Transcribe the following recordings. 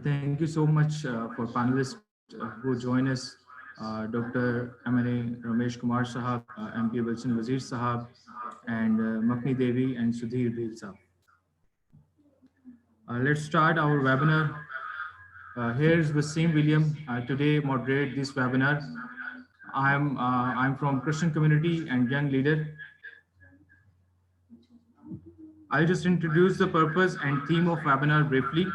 Thank you so much for panelists who join us, Dr. M.N.A. Ramesh Kumar Sahab, MP Wilson Wazir Sahab, and Makni Devi and Sudhir Dil Sahab. Let's start our webinar. Here's Wasim William. Today moderate this webinar. I'm from Christian community and young leader. I'll just introduce the purpose and theme of webinar briefly.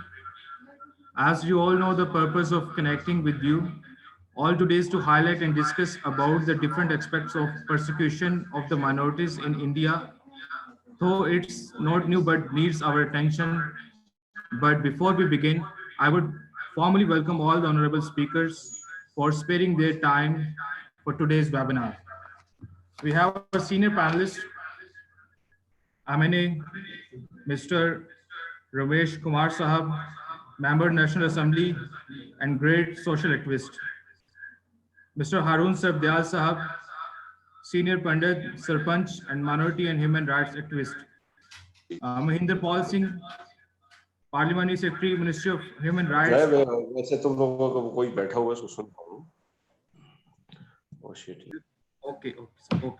As you all know, the purpose of connecting with you all today is to highlight and discuss about the different aspects of persecution of the minorities in India, though it's not new but needs our attention. But before we begin, I would formally welcome all the honorable speakers for sparing their time for today's webinar. We have our senior panelist, M.N.A. Mr. Ramesh Kumar Sahab, Member National Assembly and great social activist. Mr. Harun Sabdyal Sahab, Senior Pandit, Sarpanch and Minority and Human Rights Activist. Mahinder Paul Singh, Parliamentary Secretary, Ministry of Human Rights. वैसे तुम लोगों को कोई बैठा हुआ है उसको सुन पाऊँ? Oh shit. Okay, okay.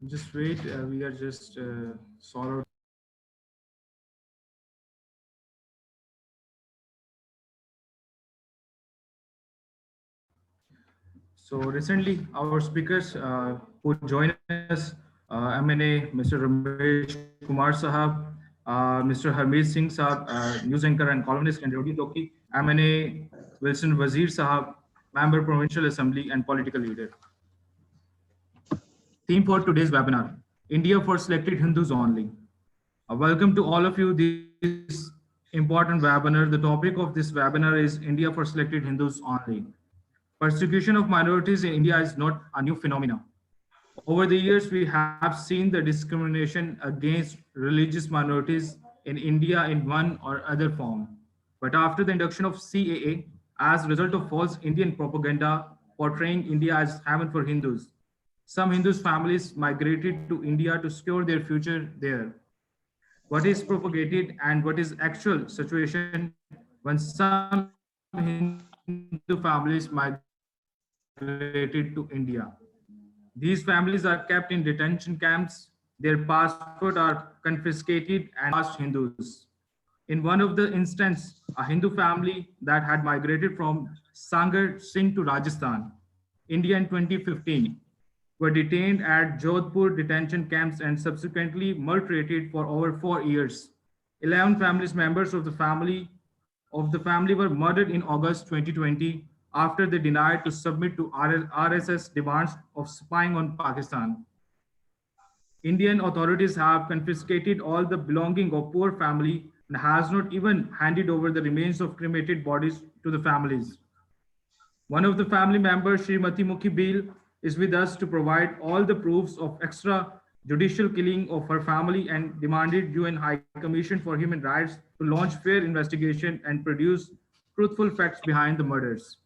Just wait, we are just sorted. So recently, our speakers who join us, M.N.A. Mr. Ramesh Kumar Sahab, Mr. Harmeet Singh Sahab, news anchor and columnist and Rodi Toki, M.N.A. Wilson Wazir Sahab, Member Provincial Assembly and political leader. Theme for today's webinar, India for selected Hindus only. Welcome to all of you this important webinar. The topic of this webinar is India for selected Hindus only. Persecution of minorities in India is not a new phenomenon. Over the years, we have seen the discrimination against religious minorities in India in one or other form. But after the induction of CAA, as a result of false Indian propaganda portraying India as heaven for Hindus, some Hindus families migrated to India to secure their future there. What is propagated and what is actual situation when some Hindu families migrated to India? These families are kept in detention camps, their passports are confiscated and asked Hindus. In one of the instances, a Hindu family that had migrated from Sangar Singh to Rajasthan, India in 2015, were detained at Jodhpur detention camps and subsequently maltreated for over 4 years. 11 family members of the family were murdered in August 2020 after they denied to submit to RSS demands of spying on Pakistan. Indian authorities have confiscated all the belonging of poor family and has not even handed over the remains of cremated bodies to the families. One of the family members, Srimati Mukhi Beal, is with us to provide all the proofs of extrajudicial killing of her family and demanded UN High Commission for Human Rights to launch fair investigation and produce truthful facts behind the murders.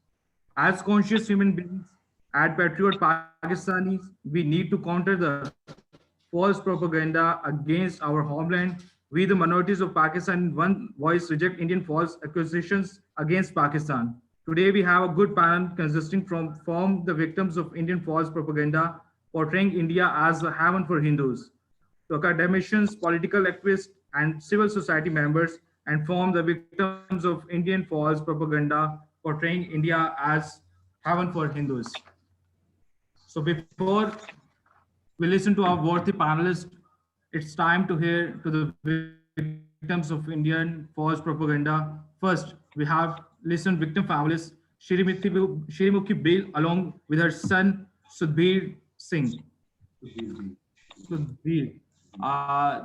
As conscious human beings, as patriot Pakistanis, we need to counter the false propaganda against our homeland. We, the minorities of Pakistan, in one voice reject Indian false accusations against Pakistan. Today, we have a good panel consisting from the victims of Indian false propaganda portraying India as a heaven for Hindus, to academicians, political activists, and civil society members, and from the victims of Indian false propaganda portraying India as heaven for Hindus. So before we listen to our worthy panelists, it's time to hear to the victims of Indian false propaganda. First, we have listened victim families, Shrimukhi Beal, along with her son, Sudhir Singh. Sudhir.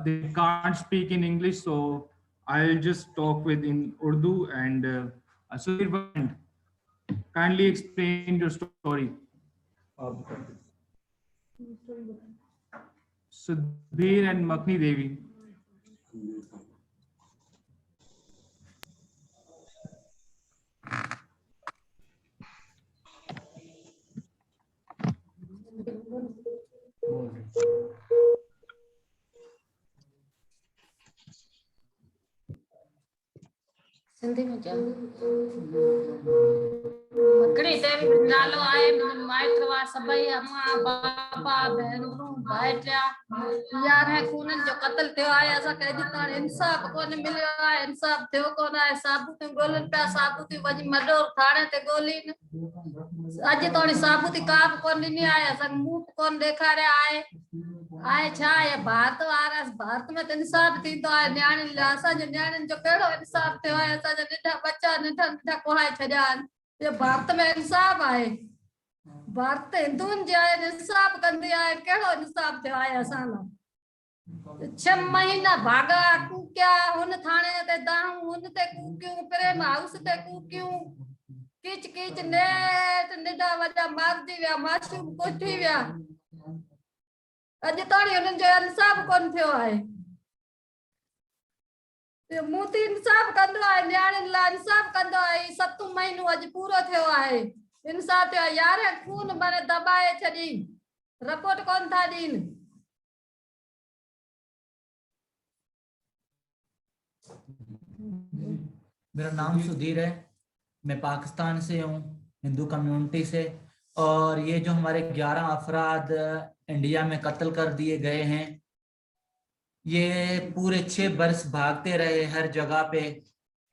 They can't speak in English, so I'll just talk in Urdu and Sudhir. Kindly explain your story. Sudhir and Makni Devi. Sindhi में चल मकड़ी देवी नालो आए might वा सभई अम्मा पापा भेनरूं भाइटिया यार है खूनन जो कत्ल थियो आहे असा कह दिता इंसाफ कोन मिलियो आहे इंसाफ थियो कोन आहे साबुत गोलन पे साबुत वजी मडोर थाने ते गोलीन अज तोणी साबुत काप कोन नी आहे असा मुंह कोन देखारे आए आए छा ये भारत वारा भारत में इंसाफ थी तो आहे न्याणी असा जो न्याणी जो केड़ो इंसाफ थियो आहे असा जो निठा बच्चा निठा निठा कोहाए छजान ये भारत में इंसाफ आहे भारत हिंदुन जे इंसाफ कंदी आहे केड़ो इंसाफ थियो आहे असा ना 6 महीना भागा कूक्या हुन थाने ते दाऊ हुन ते कूक्यूं प्रेम हाउस ते कूक्यूं किच किच नेट निडा वजा मारदी विया मासूम कोठी विया अज ताणी हुननि जो इंसाफ कोन थियो आहे मोदी इंसाफ कंदो आहे न्याणियुनि लाइ इंसाफ कंदो आहे 7 महीनो अॼु पूरो थियो आहे इंसाफ थियो आहे यार खून माने दबाए छॾी रिपोर्ट कोन था ॾीन मेरा नाम सुधीर है, मैं पाकिस्तान से हूँ, हिंदू कम्युनिटी से। और ये जो हमारे 11 अफराद इंडिया में कत्ल कर दिए गए हैं, ये पूरे 6 बरस भागते रहे हर जगह पे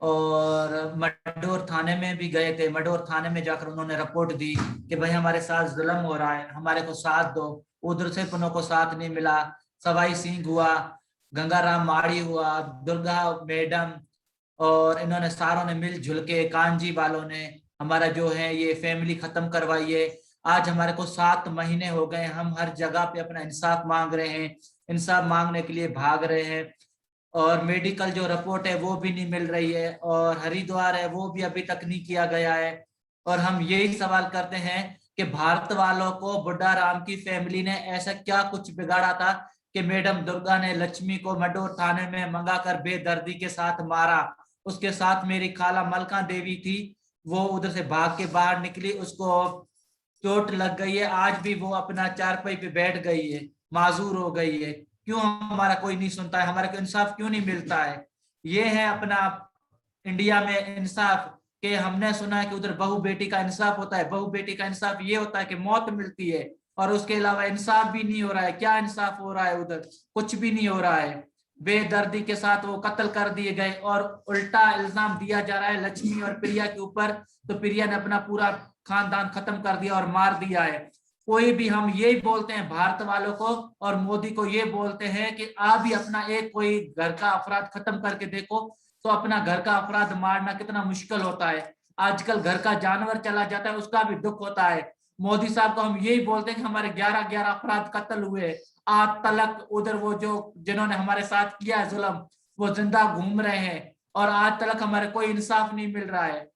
और मडोर थाने में भी गए थे। मडोर थाने में जाकर उन्होंने रिपोर्ट दी कि भाई हमारे साथ जुल्म हो रहा है, हमारे को साथ दो। उधर से उन्हों को साथ नहीं मिला। सवाई सिंह हुआ, गंगाराम माड़ी हुआ, दुर्गा मैडम और इन्होंने सारों ने मिलजुल के, कांजी वालों ने हमारा जो है ये फैमिली खत्म करवाई है। आज हमारे को 7 महीने हो गए, हम हर जगह पे अपना इंसाफ मांग रहे हैं, इंसाफ मांगने के लिए भाग रहे हैं और मेडिकल जो रिपोर्ट है वो भी नहीं मिल रही है और हरिद्वार है वो भी अभी तक नहीं किया गया है। और हम यही सवाल करते हैं कि भारत वालों को बुड्ढा राम की फैमिली ने ऐसा क्या कुछ बिगाड़ा था कि मैडम दुर्गा ने लक्ष्मी को मडोर थाने में मंगाकर बेदर्दी के साथ मारा। उसके साथ मेरी खाला मलका देवी थी, वो उधर से भाग के बाहर निकली, उसको चोट लग गई है, आज भी वो अपना चारपाई पे बैठ गई है, माजूर हो गई है। क्यों हमारा कोई नहीं सुनता है, हमारा इंसाफ क्यों नहीं मिलता है? ये है अपना इंडिया में इंसाफ के हमने सुना है कि उधर बहू बेटी का इंसाफ होता है। बहू बेटी का इंसाफ ये होता है कि मौत मिलती है और उसके अलावा इंसाफ भी नहीं हो रहा है। क्या इंसाफ हो रहा है? उधर कुछ भी नहीं हो रहा है। बेदर्दी के साथ वो कत्ल कर दिए गए और उल्टा इल्जाम दिया जा रहा है लक्ष्मी और प्रिया के ऊपर। तो प्रिया ने अपना पूरा खानदान खत्म कर दिया और मार दिया है। कोई भी हम यही बोलते हैं भारत वालों को और मोदी को ये बोलते हैं कि आप भी अपना एक कोई घर का अपराध खत्म करके देखो तो अपना घर का अपराध मारना कितना मुश्किल होता है। आजकल घर का जानवर चला जाता है उसका भी दुख होता है। मोदी साहब को हम यही बोलते हैं कि हमारे 11 अपराध कत्ल हुए, आज तलक उधर वो जो जिन्होंने हमारे साथ किया है जुल्म वो जिंदा घूम रहे हैं और आज तलक हमारे कोई इंसाफ नहीं मिल रहा है।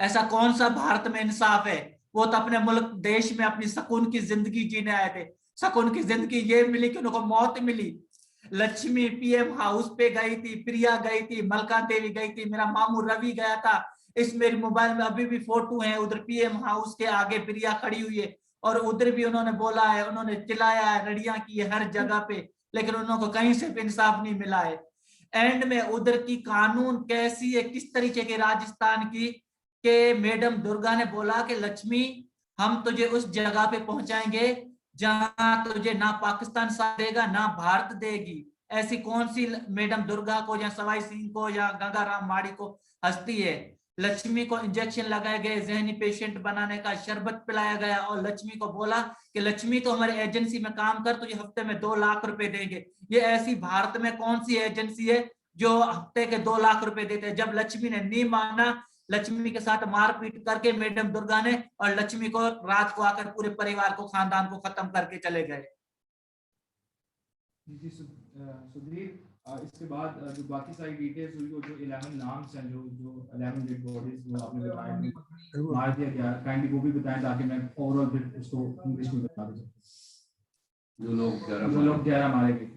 ऐसा कौन सा भारत में इंसाफ है? वो तो अपने मुल्क देश में अपनी सुकून की जिंदगी जीने आए थे। सुकून की जिंदगी ये मिली कि उनको मौत मिली। लक्ष्मी पीएम हाउस पे गई थी, प्रिया गई थी, मलका देवी गई थी, मेरा मामू रवि गया था। इस मेरी मोबाइल में अभी भी फोटो है, उधर पीएम हाउस के आगे प्रिया खड़ी हुई है और उधर भी उन्होंने बोला है, उन्होंने चिल्लाया है, रड़ियां की है हर जगह पे, लेकिन उनको कहीं से भी इंसाफ नहीं मिला है। एंड में उधर की कानून कैसी है, किस तरीके के राजस्थान की कि मैडम दुर्गा ने बोला कि लक्ष्मी हम तुझे उस जगह पे पहुंचाएंगे जहां तुझे ना पाकिस्तान साथ देगा ना भारत देगी। ऐसी कौन सी मैडम दुर्गा को या सवाई सिंह को या गंगाराम माड़ी को हंसती है? लक्ष्मी को इंजेक्शन लगाए गए, जहनी पेशेंट बनाने का शरबत पिलाया गया और लक्ष्मी को बोला कि लक्ष्मी तो हमारे एजेंसी में काम कर, तुझे हफ्ते में 2 लाख रुपए देंगे। ये ऐसी भारत में कौन सी एजेंसी है जो हफ्ते के 2 लाख रुपए देते हैं? जब लक्ष्मी ने नहीं माना, लक्ष्मी के साथ मारपीट करके मैडम दुर्गा ने और लक्ष्मी को रात को आकर पूरे परिवार को, खानदान को खत्म करके चले गए। सुधीर, इसके बाद जो बाकी सारी डिटेल्स हुई, जो 11 नाम्स हैं, जो 11 डेड बॉडीज वो आपने बताया मार दिया गया, काइंडली वो भी बताएं ताकि मैं ओवरऑल फिर उसको इंग्लिश में बता दूं। जो लोग 11 मारे गए।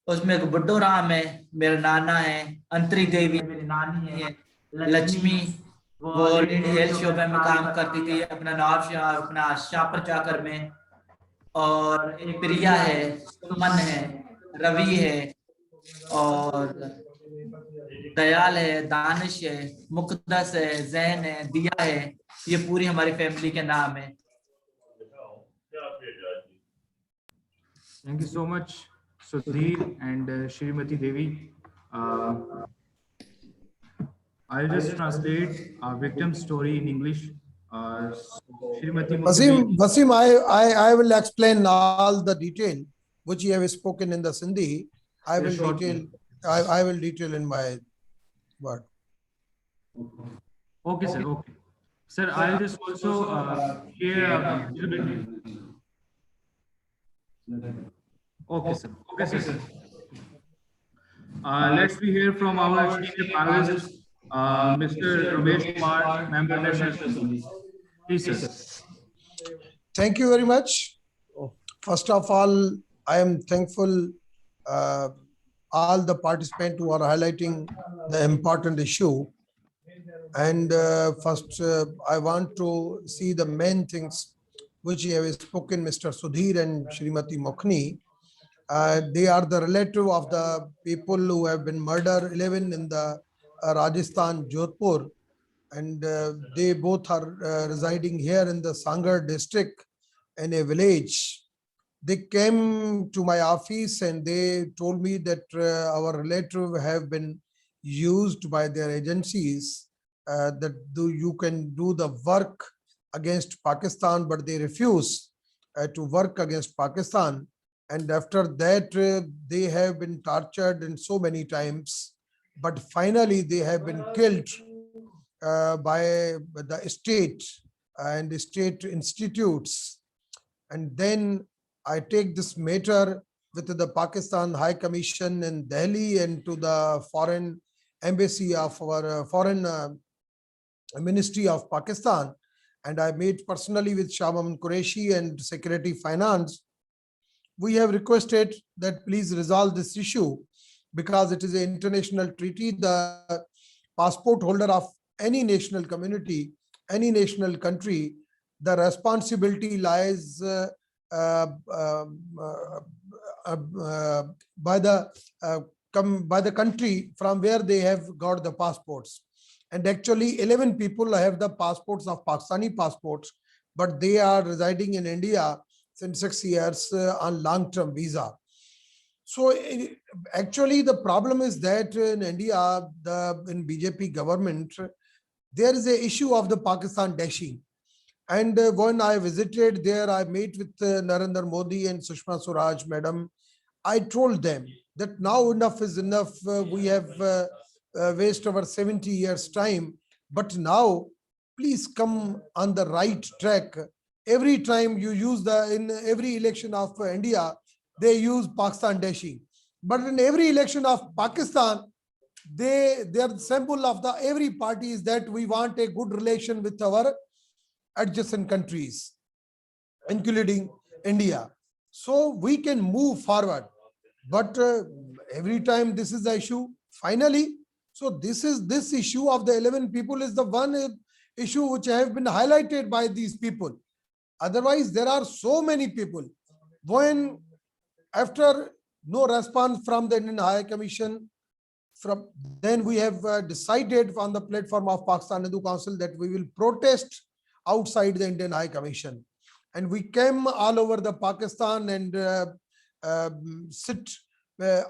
उसमें एक बुड्ढो राम है, मेरा नाना है, अंतरी देवी मेरी नानी है, लक्ष्मी वो हेल्थ शोबे में काम करती थी अपना अपना शापर चाकर में, और एक प्रिया है, सुमन है, रवि है, और दयाल है, दानिश है, मुकद्दस है, जैन है, दिया है। ये पूरी हमारी फैमिली के नाम है। Thank you so much, Sudhir and Shrimati Devi. I'll just translate our victim's story in English. Shrimati Wasim, I will explain all the detail which you have spoken in the Sindhi. I will detail in my word. Okay, sir. Okay, sir. I'll just also share a little bit. Okay, sir. Okay, sir. Let's be hear from our senior panelist, Mr. Ramesh Kumar, Member National Assembly. Please, sir. Thank you very much. First of all, I am thankful all the participants who are highlighting the important issue. And first, I want to see the main things which you have spoken, Mr. Sudhir and Shrimati Mokhni. They are the relative of the people who have been murdered, 11 in the Rajasthan, Jodhpur. And they both are residing here in the Sangar district in a village. They came to my office and they told me that our relative have been used by their agencies that you can do the work against Pakistan, but they refuse to work against Pakistan. And after that, they have been tortured in so many times, but finally they have been killed by the state and the state institutes. And then I take this matter with the Pakistan High Commission in Delhi and to the foreign embassy of our foreign ministry of Pakistan. And I met personally with Shah Mahmood Qureshi and Secretary Finance. We have requested that please resolve this issue because it is an international treaty. The passport holder of any national community, any national country, the responsibility lies by the country from where they have got the passports. And actually 11 people have the passports of Pakistani passports, but they are residing in India since 6 years on long-term visa. So actually the problem is that in India, in BJP government, there is a issue of the Pakistan dashing. And when I visited there, I met with Narendra Modi and Sushma Swaraj, madam. I told them that now enough is enough. We have wasted over 70 years time, but now please come on the right track. Every time you use in every election of India, they use Pakistan dashing. But in every election of Pakistan, their symbol of every party is that we want a good relation with our adjacent countries, including India. So we can move forward. But every time this is the issue, finally, so this issue of the 11 people is the one issue which have been highlighted by these people. Otherwise, there are so many people. When after no response from the Indian High Commission, then we have decided on the platform of Pakistan Hindu Council that we will protest outside the Indian High Commission. And we came all over the Pakistan and sit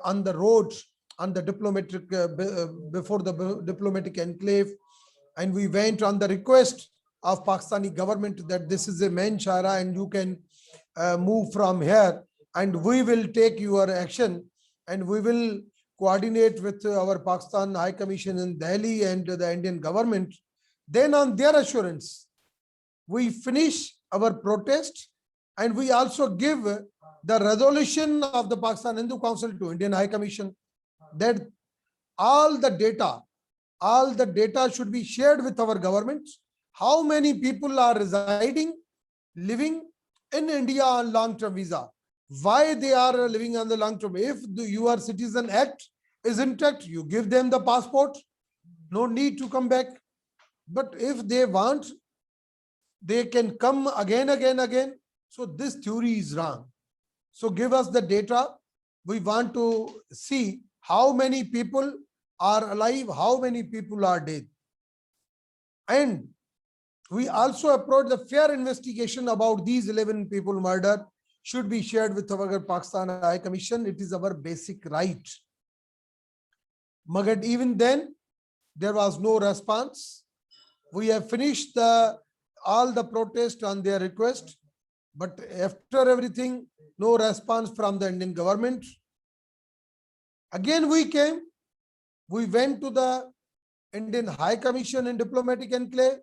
on the road, on the diplomatic, before the diplomatic enclave. And we went on the request of Pakistani government that this is a main shara and you can move from here and we will take your action and we will coordinate with our Pakistan High Commission in Delhi and the Indian government. Then on their assurance, we finish our protest and we also give the resolution of the Pakistan Hindu Council to Indian High Commission. that all the data should be shared with our governments. How many people are residing, living in India on long-term visa? Why they are living on the long-term? If your Citizen Act is intact, you give them the passport, no need to come back. But if they want, they can come again. So this theory is wrong. So give us the data. We want to see how many people are alive, how many people are dead. And we also approach the fair investigation about these 11 people murdered should be shared with our Pakistan High Commission. It is our basic right. But even then, there was no response. We have finished all the protest on their request, but after everything, no response from the Indian government. Again, we went to the Indian High Commission in Diplomatic Enclave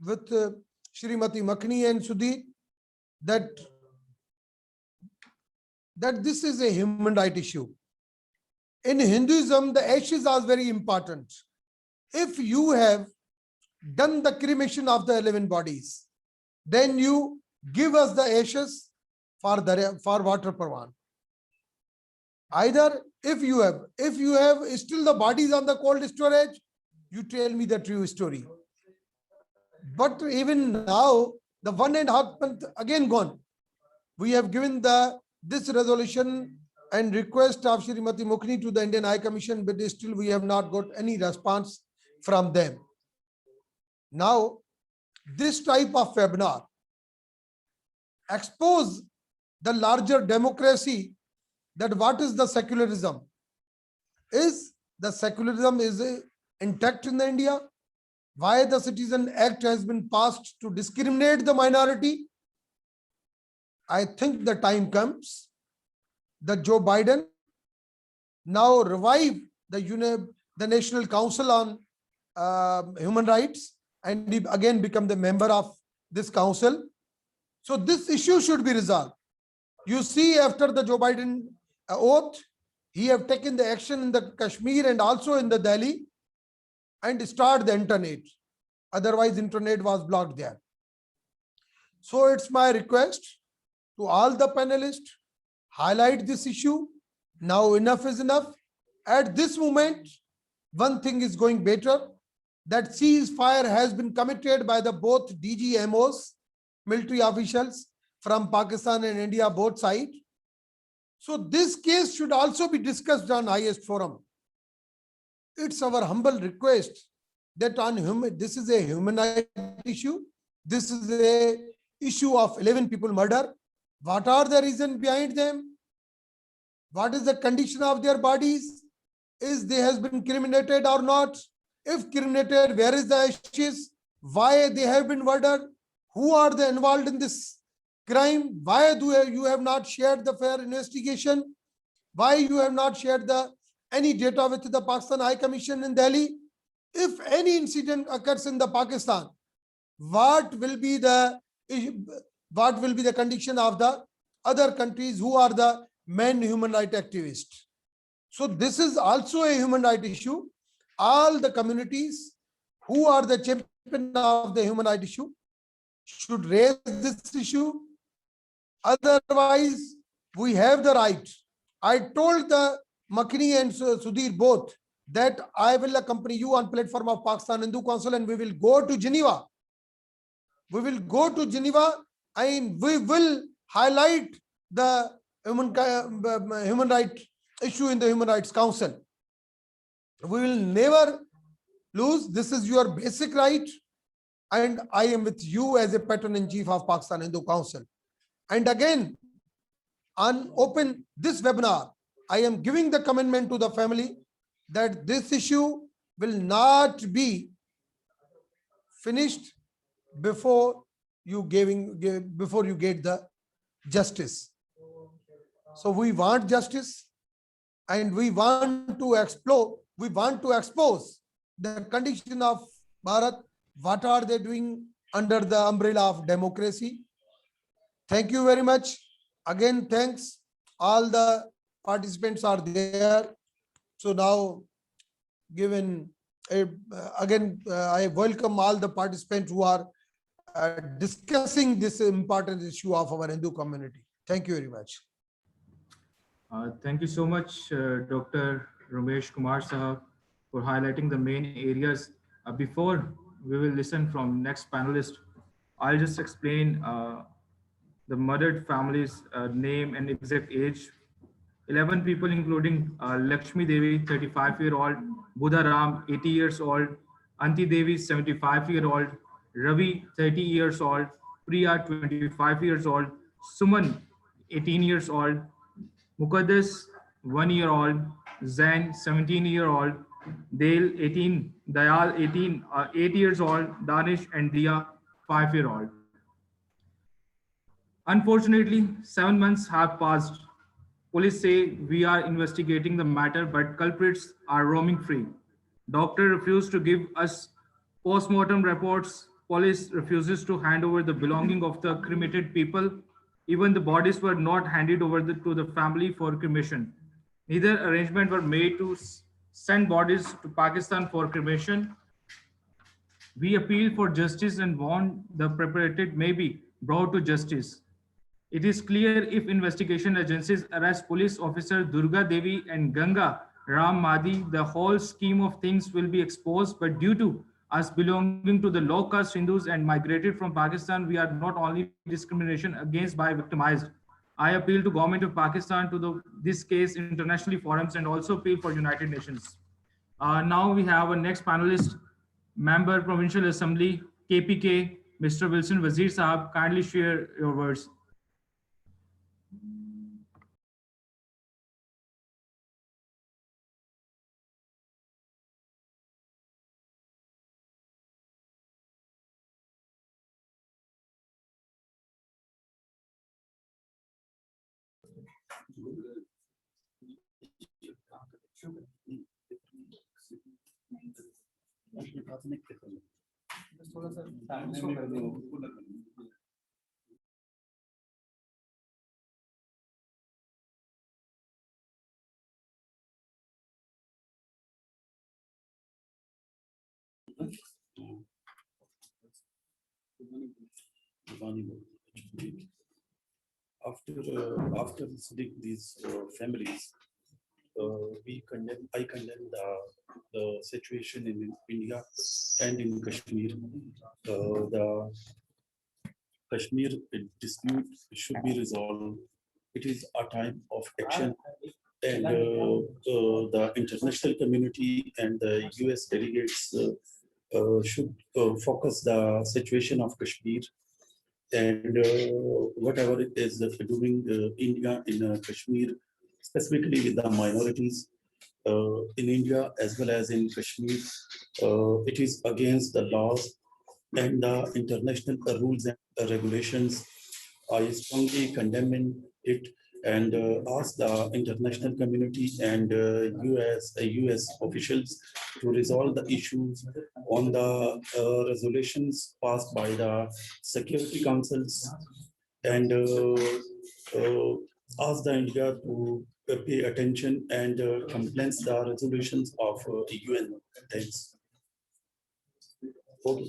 with Shrimati Makhni and Sudhir that this is a human right issue. In Hinduism, the ashes are very important. If you have done the cremation of the 11 bodies, then you give us the ashes for water Parwan. Either if you have still the bodies on the cold storage, you tell me the true story. But even now, the 1.5 month again gone. We have given this resolution and request of Shrimati Mukhni to the Indian High Commission, but still we have not got any response from them. Now, this type of webinar expose the larger democracy, that what is the secularism? Is the secularism is intact in the India? Why the Citizen Act has been passed to discriminate the minority? I think the time comes that Joe Biden now revive the National Council on Human Rights, and he again become the member of this council. So this issue should be resolved. You see, after the Joe Biden oath, he have taken the action in the Kashmir and also in the Delhi and start the internet. Otherwise, internet was blocked there. So it's my request to all the panelists, highlight this issue. Now enough is enough. At this moment, one thing is going better, that ceasefire has been committed by the both DGMOs, military officials from Pakistan and India, both sides. So this case should also be discussed on highest forum. It's our humble request that this is a human rights issue. This is a issue of 11 people murder. What are the reasons behind them? What is the condition of their bodies? Is they has been criminated or not? If criminated, where is the ashes? Why they have been murdered? Who are they involved in this crime? Why do you have not shared the fair investigation? Why you have not shared any data with the Pakistan High Commission in Delhi? If any incident occurs in the Pakistan, what will be the condition of the other countries who are the main human rights activists? So this is also a human rights issue. All the communities who are the champion of the human rights issue should raise this issue. Otherwise, we have the right. I told the Makhni and Sudhir both that I will accompany you on platform of Pakistan Hindu Council and we will go to Geneva. We will go to Geneva and we will highlight the human rights issue in the Human Rights Council. We will never lose. This is your basic right. And I am with you as a patron-in-chief of Pakistan Hindu Council. And again, on open this webinar, I am giving the commitment to the family that this issue will not be finished before you get the justice. So we want justice and we want to expose the condition of Bharat. What are they doing under the umbrella of democracy? Thank you very much. Again, thanks. All the participants are there. So now, given again, I welcome all the participants who are discussing this important issue of our Hindu community. Thank you very much. Thank you so much, Dr. Ramesh Kumar Sahab, for highlighting the main areas. Before we will listen from next panelist, I'll just explain the murdered family's name and exact age. 11 people, including Lakshmi Devi, 35-year-old, Buddha Ram, 80 years old, Anti Devi, 75-year-old, Ravi, 30 years old, Priya, 25 years old, Suman, 18 years old, Mukaddas, 1 year old, Zain, 17-year-old, Dale, 18, Dayal, 18, 8 years old, Danish, and Dia, 5-year-old. Unfortunately, 7 months have passed. Police say we are investigating the matter, but culprits are roaming free. Doctor refused to give us post-mortem reports. Police refuses to hand over the belonging of the cremated people. Even the bodies were not handed over to the family for cremation. Neither arrangement were made to send bodies to Pakistan for cremation. We appeal for justice and want the perpetrated may be brought to justice. It is clear if investigation agencies arrest police officer Durga Devi and Ganga Ram Madi, the whole scheme of things will be exposed. But due to us belonging to the low caste Hindus and migrated from Pakistan, we are not only discrimination against by victimized. I appeal to government of Pakistan to this case internationally forums and also appeal for United Nations. Now we have a next panelist, Member Provincial Assembly, KPK, Mr. Wilson Wazir Saab. Kindly share your words. After visiting these families, I condemn the situation in India and in Kashmir. The Kashmir dispute should be resolved. It is a time of action, and the international community and the US delegates should focus the situation of Kashmir and whatever it is that doing India in Kashmir, specifically with the minorities in India as well as in Kashmir, it is against the laws and the international rules and regulations. I strongly condemn it and ask the international community and US officials to resolve the issues on the resolutions passed by the Security Councils and ask the India to pay attention and complaints the resolutions of UN. Thanks. Okay.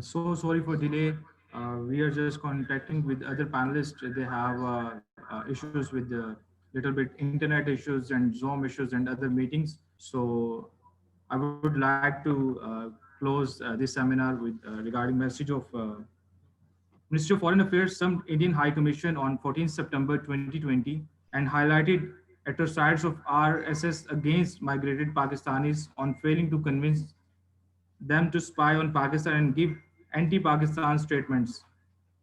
So sorry for delay. We are just contacting with other panelists. They have issues with the little bit internet issues and Zoom issues and other meetings. So I would like to close this seminar with regarding message of Ministry of Foreign Affairs summoned Indian High Commission on 14 September 2020 and highlighted atrocities of RSS against migrated Pakistanis on failing to convince them to spy on Pakistan and give anti-Pakistan statements.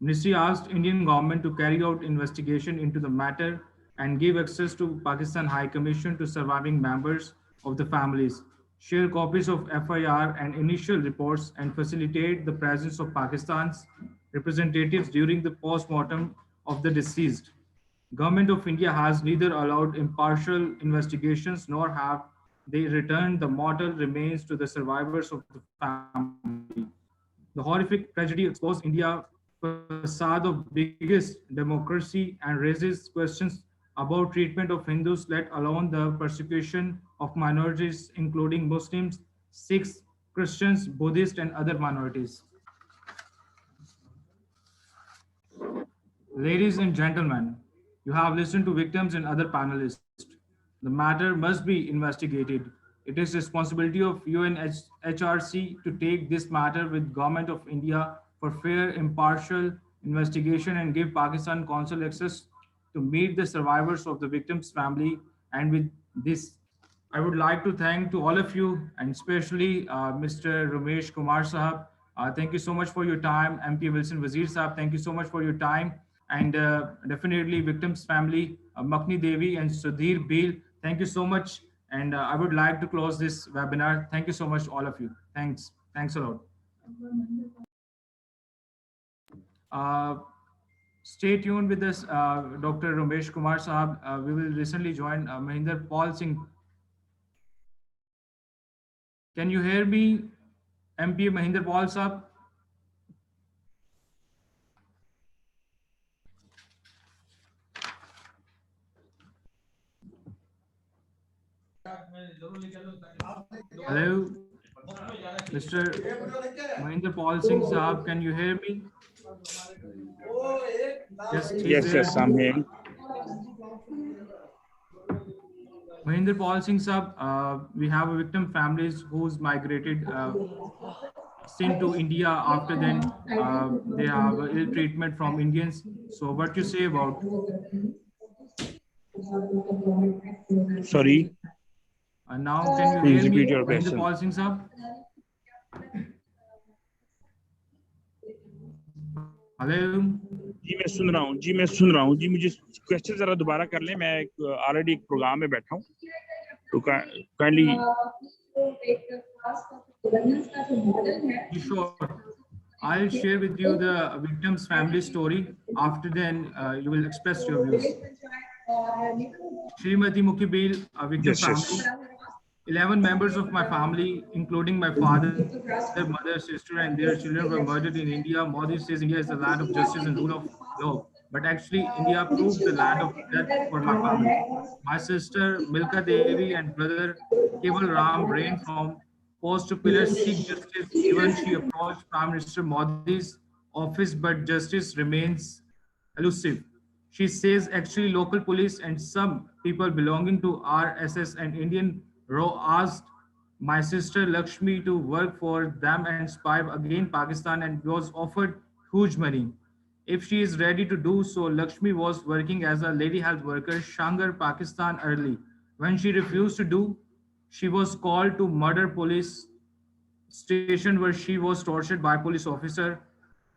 Ministry asked Indian government to carry out investigation into the matter and give access to Pakistan High Commission to surviving members of the families, share copies of FIR and initial reports, and facilitate the presence of Pakistan's representatives during the post-mortem of the deceased. Government of India has neither allowed impartial investigations nor have they returned the mortal remains to the survivors of the family. The horrific tragedy exposed India's facade of biggest democracy and raises questions about treatment of Hindus, let alone the persecution of minorities, including Muslims, Sikhs, Christians, Buddhists, and other minorities. Ladies and gentlemen, you have listened to victims and other panelists. The matter must be investigated. It is responsibility of UNHRC to take this matter with Government of India for fair, impartial investigation and give Pakistan consul access to meet the survivors of the victims' family. And with this, I would like to thank to all of you and especially Mr. Ramesh Kumar Sahab. Thank you so much for your time. MP Wilson Wazir Sahab, thank you so much for your time. And definitely victims family, Makni Devi and Sudhir Beel, thank you so much. And I would like to close this webinar. Thank you so much, all of you. Thanks. Thanks a lot. Uh, Stay tuned with us, Dr. Ramesh Kumar Sahab. We will recently join Mahinder Paul Singh. Can you hear me, MP Mahinder Paul Sahab? Hello, Mr. Mahinder Paul Singh Sahab, can you hear me? Yes, I'm hearing. Mahinder Paul Singh Sahab, we have victim families who's migrated sent to India. After then, they have ill treatment from Indians. So what you say about? Sorry. Now can you Please hear me, repeat your Mahinder question. Paul Singh Sahab? Hello. जी मैं सुन रहा हूँ जी मुझे question जरा दोबारा कर लें मैं already एक प्रोग्राम में बैठा हूँ तो kindly Sure. I'll share with you the victim's family story. After then, you will express your views. Srimati Mukhibil, a victim family. 11 members of my family, including my father, mother, sister, and their children were murdered in India. Modi says India is the land of justice and rule of law. But actually, India proved the land of death for my family. My sister, Milka Devi, and brother, Keval Ram, ran from post to pillar, seek justice. Even she approached Prime Minister Modi's office, but justice remains elusive. She says actually local police and some people belonging to RSS and Indian RAW asked my sister Lakshmi to work for them and spy against Pakistan and was offered huge money. If she is ready to do so, Lakshmi was working as a lady health worker, Shangar, Pakistan early. When she refused to do, she was called to murder police station where she was tortured by police officer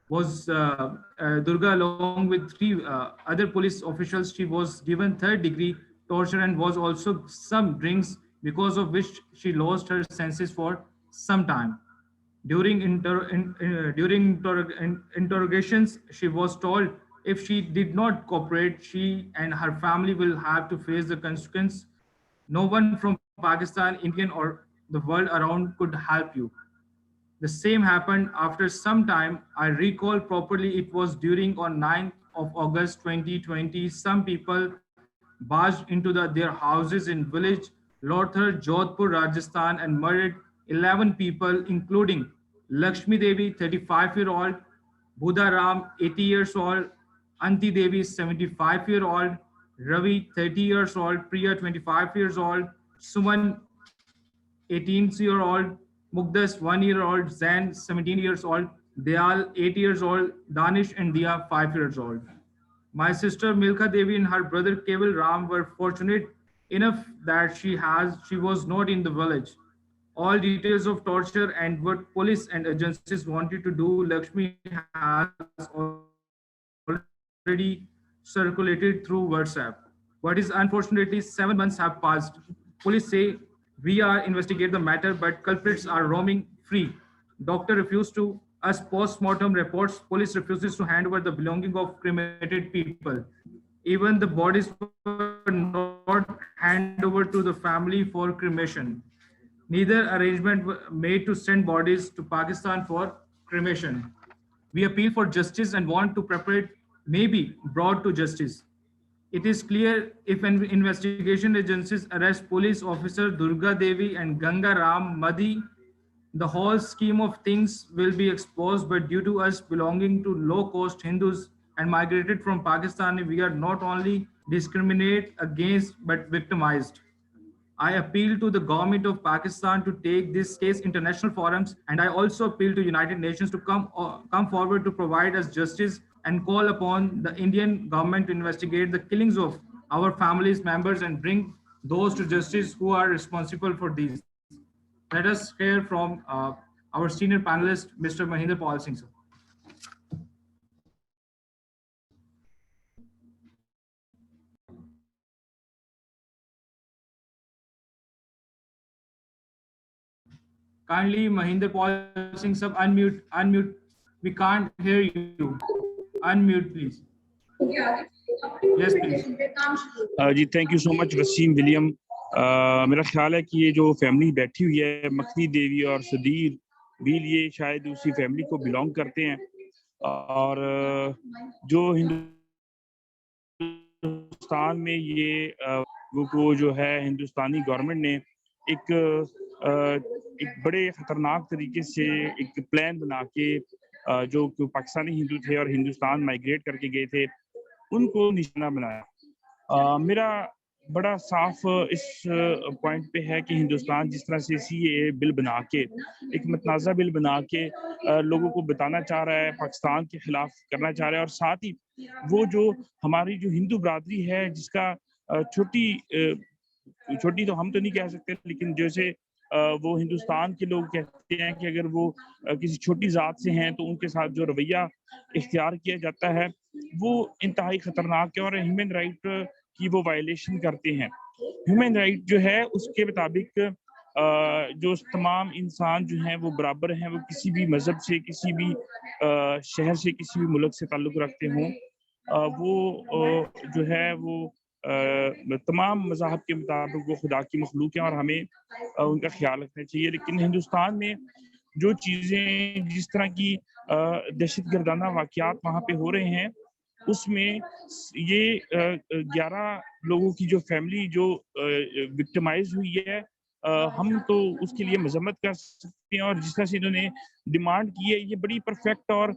was Durga along with three other police officials. She was given third degree torture and was also some drinks because of which she lost her senses for some time. During interrogations, she was told if she did not cooperate, she and her family will have to face the consequence. No one from Pakistan, Indian, or the world around could help you. The same happened after some time. I recall properly it was during on 9th of August 2020. Some people barged into their houses in village Lothar, Jodhpur, Rajasthan and murdered 11 people, including Lakshmi Devi, 35-year-old, Buddha Ram, 80 years old, Anti Devi, 75-year-old, Ravi, 30 years old, Priya, 25 years old, Suman, 18-year-old, Mugdas, 1-year-old, Zain, 17 years old, Dayal, 8 years old, Danish and Dia, 5 years old. My sister Milka Devi and her brother Keval Ram were fortunate enough that she was not in the village. All details of torture and what police and agencies wanted to do, Lakshmi has already circulated through WhatsApp. What is unfortunately 7 months have passed. Police say we are investigate the matter, but culprits are roaming free. Doctor refused to us post-mortem reports. Police refuses to hand over the belonging of cremated people. Even the bodies were not handed over to the family for cremation. Neither arrangement were made to send bodies to Pakistan for cremation. We appeal for justice and want to prepare may be brought to justice. It is clear if an investigation agencies arrest police officer Durga Devi and Ganga Ram Madi, the whole scheme of things will be exposed, but due to us belonging to low-cost Hindus and migrated from Pakistan, we are not only discriminated against but victimized. I appeal to the government of Pakistan to take this case international forums, and I also appeal to United Nations to come forward to provide us justice and call upon the Indian government to investigate the killings of our families members and bring those to justice who are responsible for these. Let us hear from our senior panelist, Mr. Mahinder Paul Singh. Sir. Kindly, Mahinder Paul Singh, sir, unmute. We can't hear you. Unmute, please. Yes, please. जी thank you so much Wasim William. मेरा ख्याल है कि ये जो family बैठी हुई है मखनी देवी और सदीर बील, ये शायद उसी फैमिली को बिलोंग करते हैं, और जो हिंदुस्तान में ये वो जो है हिंदुस्तानी गवर्नमेंट ने एक बड़े खतरनाक तरीके से एक प्लान बना के जो पाकिस्तानी हिंदू थे और हिंदुस्तान माइग्रेट करके गए थे उनको निशाना बनाया। मेरा बड़ा साफ इस पॉइंट पे है कि हिंदुस्तान जिस तरह से CAA बिल बना के एक मतनाज़ा बिल बना के लोगों को बताना चाह रहा है, पाकिस्तान के खिलाफ करना चाह रहा है, और साथ ही वो जो हमारी जो हिंदू बरादरी है जिसका छोटी तो हम तो नहीं कह सकते, लेकिन जैसे वो हिंदुस्तान के लोग कहते हैं कि अगर वो किसी छोटी जात से हैं तो उनके साथ जो रवैया इख्तियार किया जाता है वो इंतहाई खतरनाक है और ह्यूमन राइट की वो वायलेशन करते हैं। ह्यूमन राइट जो है उसके मुताबिक जो तमाम इंसान जो हैं वो बराबर हैं, वो किसी भी मजहब से, किसी भी शहर से, किसी भी मुल्क से ताल्लुक़ रखते हों, वो जो है वो तमाम मज़ाहब के मुताबिक वो खुदा की मखलूक है और हमें उनका ख्याल रखना चाहिए। लेकिन हिंदुस्तान में जो चीज़ें जिस तरह की दहशतगर्दाना वाक़यात वहाँ पे हो रहे हैं उसमें ये 11 लोगों की जो फैमिली जो विक्टिमाइज हुई है, हम तो उसके लिए मजम्मत कर सकते हैं, और जिस तरह से इन्होंने डिमांड की है ये बड़ी परफेक्ट और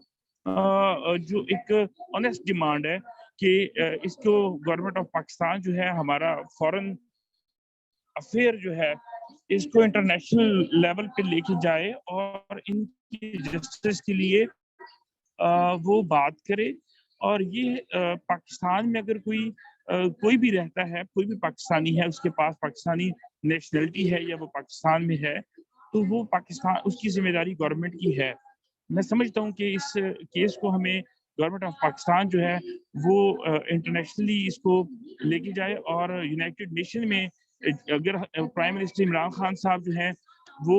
जो एक ऑनेस्ट डिमांड है कि इसको गवर्नमेंट ऑफ पाकिस्तान जो है, हमारा फॉरेन अफेयर जो है, इसको इंटरनेशनल लेवल पे लेके जाए और इनकी जस्टिस के लिए वो बात करे। और ये पाकिस्तान में अगर कोई भी रहता है, कोई भी पाकिस्तानी है, उसके पास पाकिस्तानी नेशनलिटी है या वो पाकिस्तान में है, तो वो पाकिस्तान उसकी जिम्मेदारी गवर्नमेंट की है। मैं समझता हूँ कि इस केस को हमें गवर्नमेंट ऑफ पाकिस्तान जो है वो इंटरनेशनली इसको लेके जाए, और यूनाइटेड नेशन में अगर प्राइम मिनिस्टर इमरान खान साहब जो हैं वो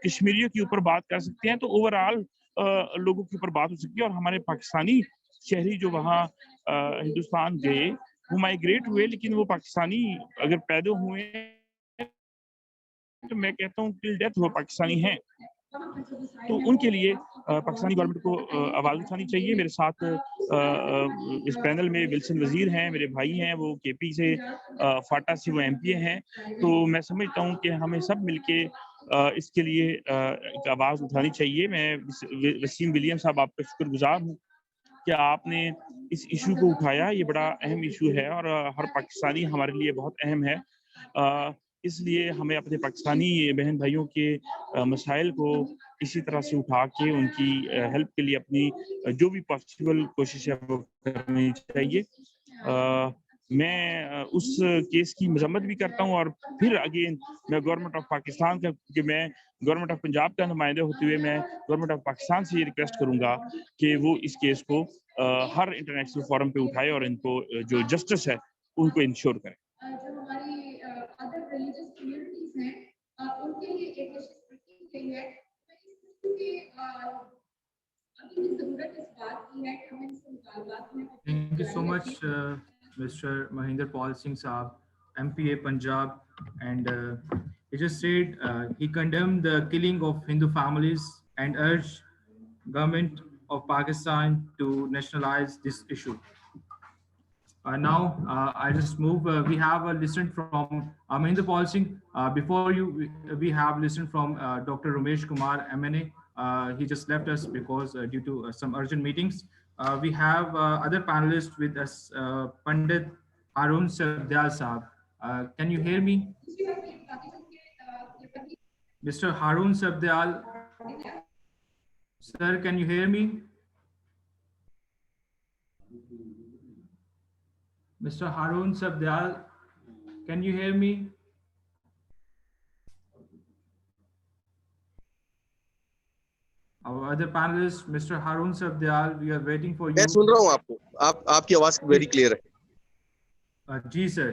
कश्मीरियों के ऊपर बात कर सकते हैं तो ओवरऑल लोगों के ऊपर बात हो सकती है। और हमारे पाकिस्तानी शहरी जो वहाँ हिंदुस्तान गए वो माइग्रेट हुए, लेकिन वो पाकिस्तानी अगर पैदा हुए तो मैं कहता हूँ टिल डेथ वो पाकिस्तानी हैं, तो उनके लिए पाकिस्तानी गवर्नमेंट को आवाज़ उठानी चाहिए। मेरे साथ इस पैनल में विल्सन वजीर हैं, मेरे भाई हैं, वो KP से फाटा से वो MPA हैं। तो मैं समझता हूँ कि हमें सब मिलके इसके लिए एक आवाज़ उठानी चाहिए। मैं वसीम विलियम साहब आपका शुक्रगुजार हूँ कि आपने इस इशू को उठाया। ये बड़ा अहम इशू है और हर पाकिस्तानी हमारे लिए बहुत अहम है। इसलिए हमें अपने पाकिस्तानी बहन भाइयों के मसाइल को इसी तरह से उठा के उनकी हेल्प के लिए अपनी जो भी पॉसिबल कोशिश है वो करनी चाहिए। मैं उस केस की मजम्मत भी करता हूँ और फिर अगेन मैं गवर्नमेंट ऑफ पाकिस्तान का, क्योंकि मैं गवर्नमेंट ऑफ पंजाब का नुमाइंदा होते हुए मैं गवर्नमेंट ऑफ पाकिस्तान से ये रिक्वेस्ट करूंगा कि वो इस केस को हर इंटरनेशनल फोरम पे उठाए और इनको जो जस्टिस है उनको इंश्योर करें। जो हमारी अदर रिलीजियस कम्युनिटीज हैं उनके लिए एक कोशिश की गई है क्योंकि अभी भी जरूरत इस बात की है कि हमें इससे मुतालबात में Thank you so much, Mr. Mahinder Paul Singh Saab, MPA Punjab, and he just said he condemned the killing of Hindu families and urged government of Pakistan to nationalize this issue. Now I just move. We have listened from Mahinder Paul Singh. Before you, we have listened from Dr. Ramesh Kumar, MNA. He just left us because due to some urgent meetings. We have other panelists with us, Pandit Harun Sabdyal Saab. Can you hear me? Mr. Harun Sabdyal. Sir, can you hear me? Mr. Harun Sabdyal, can you hear me? Our other panelist, Mr. Harun Sabdyal, we are waiting for you. मैं सुन रहा हूँ आपको, आपकी आवाज very clear है। जी sir.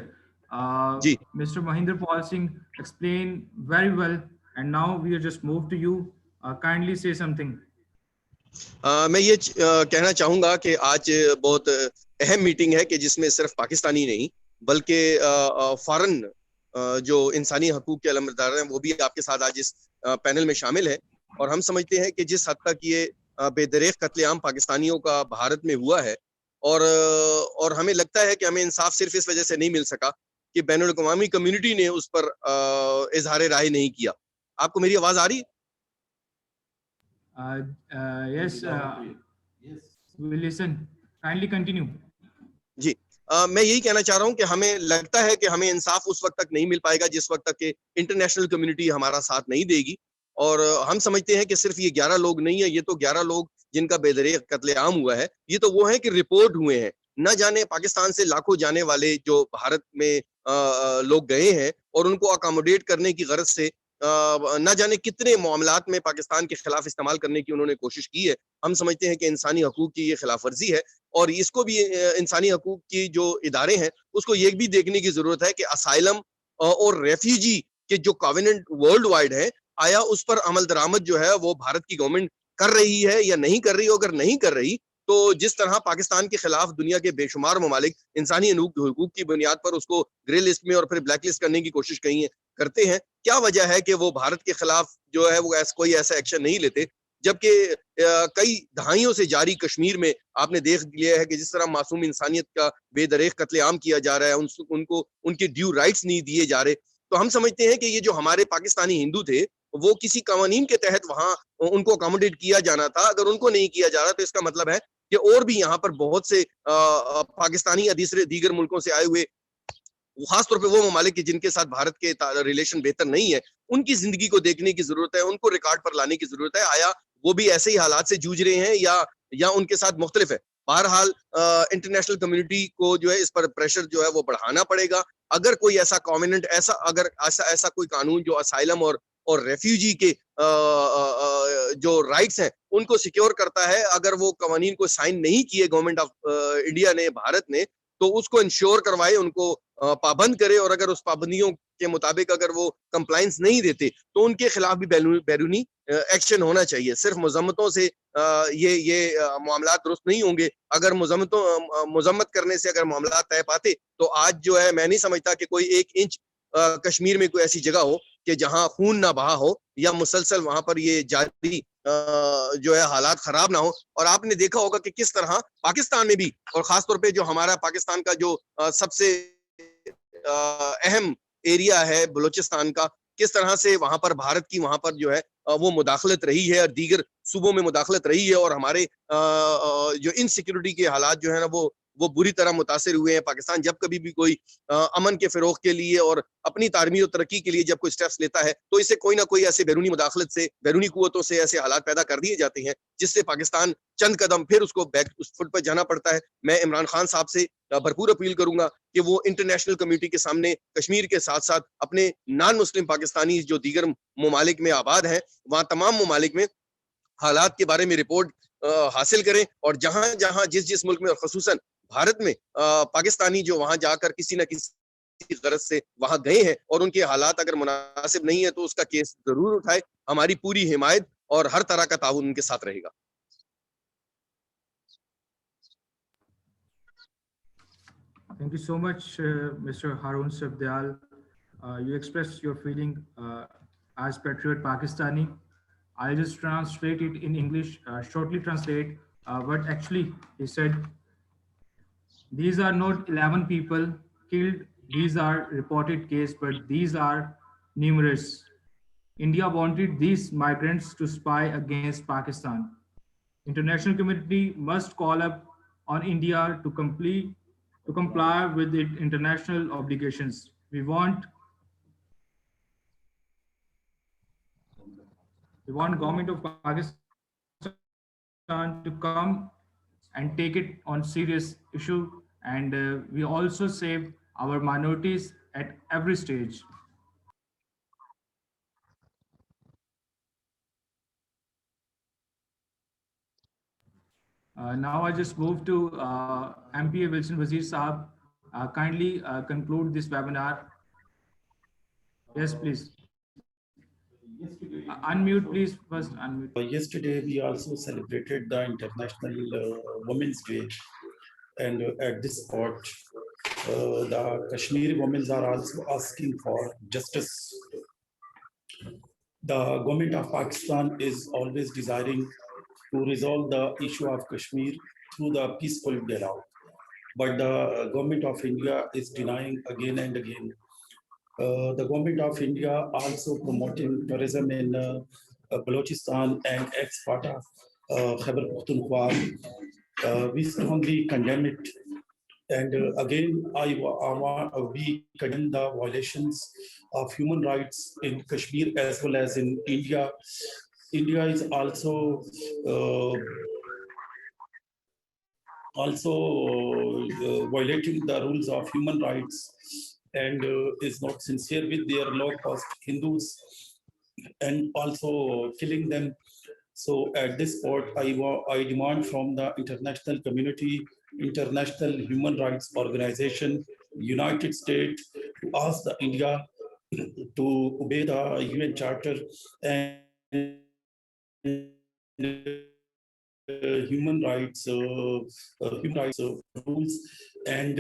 Ji. Mr. Mahinder Paul Singh explained very well, and now we are just moved to you. Kindly say something. मैं ये कहना चाहूंगा कि आज बहुत अहम मीटिंग है कि जिसमें सिर्फ पाकिस्तानी नहीं बल्कि फॉरेन जो इंसानी हकूक के अलमबरदार हैं वो भी आपके साथ आज इस पैनल में शामिल है। और हम समझते हैं कि जिस हद तक ये बेदरेख कत्लेआम पाकिस्तानियों का भारत में हुआ है और हमें लगता है कि हमें इंसाफ सिर्फ इस वजह से नहीं मिल सका कि बैनुल अक़वामी कम्युनिटी ने उस पर इजहार राय नहीं किया। आपको मेरी आवाज आ रही? Yes, we listen. Kindly continue. जी, मैं यही कहना चाह रहा हूं कि हमें लगता है कि हमें इंसाफ उस वक्त तक नहीं मिल पाएगा जिस वक्त तक कि इंटरनेशनल कम्युनिटी हमारा साथ नहीं देगी। और हम समझते हैं कि सिर्फ ये 11 लोग नहीं है, ये तो 11 लोग जिनका बेदरेख कत्लेआम हुआ है, ये तो वो हैं कि रिपोर्ट हुए हैं। न जाने पाकिस्तान से लाखों जाने वाले जो भारत में लोग गए हैं और उनको अकोमोडेट करने की गरज से न जाने कितने मामलात में पाकिस्तान के खिलाफ इस्तेमाल करने की उन्होंने कोशिश की है। हम समझते हैं कि इंसानी हकूक की ये खिलाफ वर्जी है और इसको भी इंसानी हकूक की जो इदारे हैं उसको ये भी देखने की जरूरत है कि असाइलम और रेफ्यूजी के जो कॉवेनेंट वर्ल्ड वाइड है, आया उस पर अमल दरामद जो है वो भारत की गवर्नमेंट कर रही है या नहीं कर रही। अगर नहीं कर रही तो जिस तरह पाकिस्तान के खिलाफ दुनिया के बेशुमार ममालिक इंसानी हकूक की बुनियाद पर उसको ग्रे लिस्ट में और फिर ब्लैक लिस्ट करने की कोशिश करते हैं, क्या वजह है कि वो भारत के खिलाफ जो है वो कोई ऐसा एक्शन नहीं लेते, जबकि कई दहाइयों से जारी कश्मीर में आपने देख लिया है कि जिस तरह मासूम इंसानियत का बेदरेख कत्लेआम किया जा रहा है, उनको उनके ड्यू राइट्स नहीं दिए जा रहे। तो हम समझते हैं कि ये जो हमारे पाकिस्तानी हिंदू थे वो किसी कानून के तहत वहां उनको अकोमोडेट किया जाना था। अगर उनको नहीं किया जा रहा तो इसका मतलब है कि और भी यहाँ पर बहुत से पाकिस्तानी या दीगर मुल्कों से आए हुए, खासतौर पे वो ममालिक जिनके साथ भारत के रिलेशन बेहतर नहीं है, उनकी जिंदगी को देखने की जरूरत है, उनको रिकॉर्ड पर लाने की जरूरत है। आया वो भी ऐसे ही हालात से जूझ रहे हैं या उनके साथ मुख्तलिफ है। बहरहाल इंटरनेशनल कम्युनिटी को जो है इस पर प्रेशर जो है वो बढ़ाना पड़ेगा। अगर कोई ऐसा कॉवेनेंट ऐसा कोई कानून जो असाइलम और रेफ्यूजी के जो राइट्स हैं उनको सिक्योर करता है, अगर वो कवानीन को साइन नहीं किए गवर्नमेंट ऑफ इंडिया ने, भारत ने, तो उसको इंश्योर करवाए, उनको पाबंद करे। और अगर उस पाबंदियों के मुताबिक अगर वो कंप्लायंस नहीं देते तो उनके खिलाफ भी बैरूनी एक्शन होना चाहिए। सिर्फ मजम्मतों से ये मामलात दुरुस्त नहीं होंगे। अगर मजम्मत करने से अगर मामलात तय पाते तो आज जो है मैं नहीं समझता कि कोई 1 इंच कश्मीर में कोई ऐसी जगह हो कि जहां खून ना बहा हो या मुसलसल वहां पर ये जारी जो है हालात खराब ना हो। और आपने देखा होगा कि किस तरह पाकिस्तान में भी, और खासतौर पे जो हमारा पाकिस्तान का जो सबसे अहम एरिया है बलूचिस्तान का, किस तरह से वहां पर भारत की वहां पर जो है वो मुदाखलत रही है और दीगर सूबों में मुदाखलत रही है, और हमारे जो इनसिक्योरिटी के हालात जो है ना वो बुरी तरह मुतासिर हुए हैं। पाकिस्तान जब कभी भी कोई अमन के फिरोग के लिए और अपनी तामीर और तरक्की के लिए जब कोई स्टेप्स लेता है, तो इसे कोई ना कोई ऐसे बैरूनी मुदाखलत से, बैरूनी कुव्वतों से ऐसे हालात पैदा कर दिए जाते हैं जिससे पाकिस्तान चंद कदम फिर उसको बैक उस फुट पर जाना पड़ता है। मैं इमरान खान साहब से भरपूर अपील करूंगा कि वो इंटरनेशनल कम्युनिटी के सामने कश्मीर के साथ साथ अपने नॉन मुस्लिम पाकिस्तानी जो दीगर ममालिक में आबाद हैं, वहां तमाम ममालिक में हालात के बारे में रिपोर्ट हासिल करें, और जहां जहां जिस जिस मुल्क में और खसूसन भारत में पाकिस्तानी जो वहां जाकर किसी न किसी गरज से वहां गए हैं और उनके हालात अगर मुनासिब नहीं है तो उसका केस जरूर उठाए। हमारी पूरी हिमायत और हर तरह का ताउन उनके साथ रहेगा। Thank you so much, Mr. Harun Sabdal. You expressed your feeling as patriot Pakistani. I'll just translate it in English, shortly translate what actually he said. These are not 11 people killed. These are reported cases, but these are numerous. India wanted these migrants to spy against Pakistan. International community must call up on India to comply with its international obligations. We want government of Pakistan to come and take it on serious issue, and we also save our minorities at every stage. Now I just move to MPA Wilson Wazir Saab. Kindly conclude this webinar. Yes, please. Unmute, please. First, unmute. Yesterday, we also celebrated the International Women's Day. And at this spot, the Kashmiri women are also asking for justice. The government of Pakistan is always desiring to resolve the issue of Kashmir through the peaceful dialogue. But the government of India is denying again and again. The government of India also promoting tourism in Balochistan and ex-Fata, Khyber Pakhtunkhwa. We strongly condemn it. And again, we condemn the violations of human rights in Kashmir as well as in India. India is also violating the rules of human rights and is not sincere with their low-cost Hindus and also killing them. So at this point, I demand from the international community, international human rights organization, United States, to ask the India to obey the UN Charter and human rights rules, and